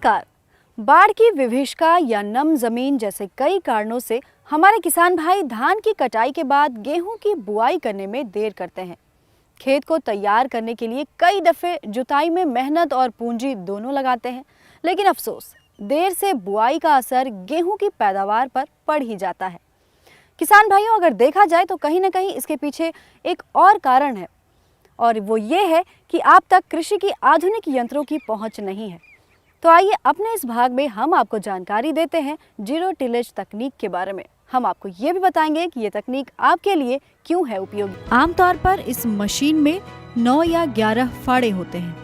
नमस्कार। बाढ़ की विभीषिका या नम जमीन जैसे कई कारणों से हमारे किसान भाई धान की कटाई के बाद गेहूं की बुआई करने में देर करते हैं। खेत को तैयार करने के लिए कई दफे जुताई में मेहनत और पूंजी दोनों लगाते हैं, लेकिन अफसोस देर से बुआई का असर गेहूं की पैदावार पर पड़ ही जाता है। किसान भाइयों, अगर देखा जाए तो कहीं ना कहीं इसके पीछे एक और कारण है, और वो ये है कि आप तक कृषि की आधुनिक यंत्रों की पहुंच नहीं है। तो आइए अपने इस भाग में हम आपको जानकारी देते हैं जीरो टिलेज तकनीक के बारे में। हम आपको ये भी बताएंगे कि ये तकनीक आपके लिए क्यों है उपयोगी। आमतौर पर इस मशीन में 9 या 11 फाड़े होते हैं।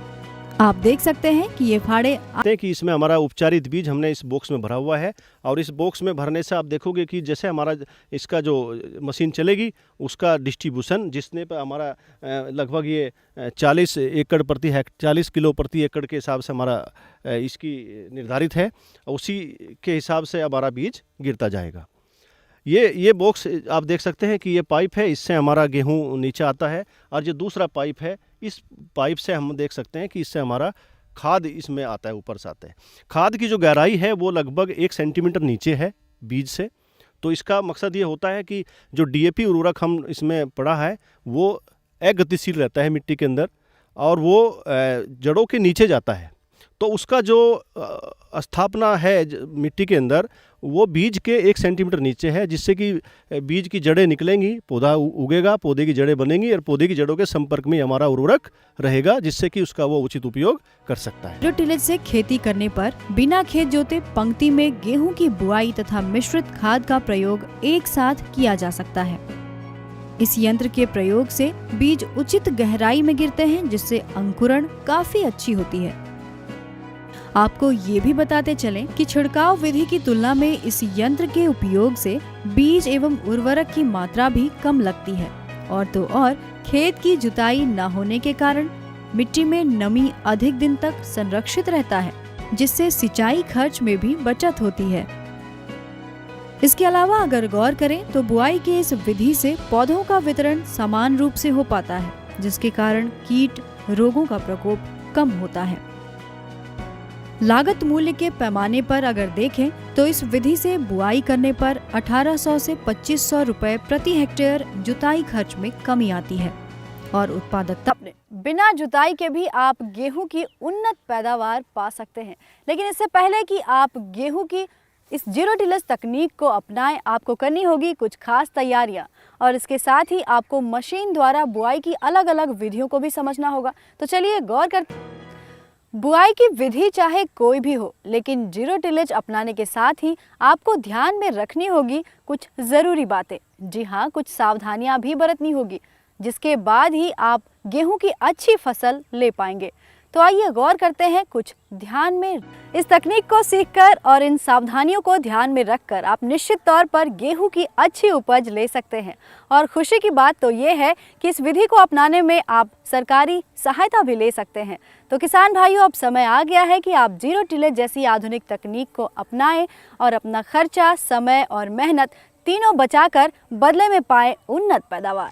आप देख सकते हैं कि ये फाड़े कि इसमें हमारा उपचारित बीज हमने इस बॉक्स में भरा हुआ है, और इस बॉक्स में भरने से आप देखोगे कि जैसे हमारा इसका जो मशीन चलेगी उसका डिस्ट्रीब्यूशन जिसने पर हमारा लगभग ये 40 एकड़ प्रति 40 किलो प्रति एकड़ के हिसाब से हमारा इसकी निर्धारित है, उसी के हिसाब से हमारा बीज गिरता जाएगा। ये बॉक्स आप देख सकते हैं कि ये पाइप है, इससे हमारा गेहूं नीचे आता है, और जो दूसरा पाइप है इस पाइप से हम देख सकते हैं कि इससे हमारा खाद इसमें आता है, ऊपर से आता है। खाद की जो गहराई है वो लगभग 1 सेंटीमीटर नीचे है बीज से। तो इसका मकसद ये होता है कि जो डीएपी उर्वरक हम इसमें पड़ा है वो अगतिशील रहता है मिट्टी के अंदर, और वो जड़ों के नीचे जाता है। तो उसका जो स्थापना है मिट्टी के अंदर वो बीज के 1 सेंटीमीटर नीचे है, जिससे कि बीज की जड़ें निकलेंगी, पौधा उगेगा, पौधे की जड़ें बनेंगी, और पौधे की जड़ों के संपर्क में हमारा उर्वरक रहेगा, जिससे कि उसका वो उचित उपयोग कर सकता है। जीरो टिलेज से खेती करने पर बिना खेत जोते पंक्ति में गेहूं की बुआई तथा मिश्रित खाद का प्रयोग एक साथ किया जा सकता है। इस यंत्र के प्रयोग से बीज उचित गहराई में गिरते हैं, जिससे अंकुरण काफी अच्छी होती है। आपको ये भी बताते चलें कि छिड़काव विधि की तुलना में इस यंत्र के उपयोग से बीज एवं उर्वरक की मात्रा भी कम लगती है, और तो और खेत की जुताई न होने के कारण मिट्टी में नमी अधिक दिन तक संरक्षित रहता है, जिससे सिंचाई खर्च में भी बचत होती है। इसके अलावा अगर गौर करें तो बुआई के इस विधि से पौधों का वितरण समान रूप से हो पाता है, जिसके कारण कीट रोगों का प्रकोप कम होता है। लागत मूल्य के पैमाने पर अगर देखें तो इस विधि से बुआई करने पर 1800 से 2500 रुपए प्रति हेक्टेयर जुताई खर्च में कमी आती है, और उत्पादकता बिना जुताई के भी आप गेहूं की उन्नत पैदावार पा सकते हैं। लेकिन इससे पहले कि आप गेहूं की इस जीरो टिलेज तकनीक को अपनाएं, आपको करनी होगी कुछ खास तैयारियां, और इसके साथ ही आपको मशीन द्वारा बुआई की अलग अलग विधियों को भी समझना होगा। तो चलिए गौर करते हैं। बुआई की विधि चाहे कोई भी हो, लेकिन जीरो टिलेज अपनाने के साथ ही आपको ध्यान में रखनी होगी कुछ ज़रूरी बातें। जी हाँ, कुछ सावधानियां भी बरतनी होगी, जिसके बाद ही आप गेहूं की अच्छी फसल ले पाएंगे। तो आइए गौर करते हैं कुछ ध्यान में। इस तकनीक को सीखकर और इन सावधानियों को ध्यान में रखकर आप निश्चित तौर पर गेहूं की अच्छी उपज ले सकते हैं। और खुशी की बात तो ये है कि इस विधि को अपनाने में आप सरकारी सहायता भी ले सकते हैं। तो किसान भाइयों, अब समय आ गया है कि आप जीरो टिलेज जैसी आधुनिक तकनीक को अपनाएं और अपना खर्चा, समय और मेहनत तीनों बचाकर बदले में पाएं उन्नत पैदावार।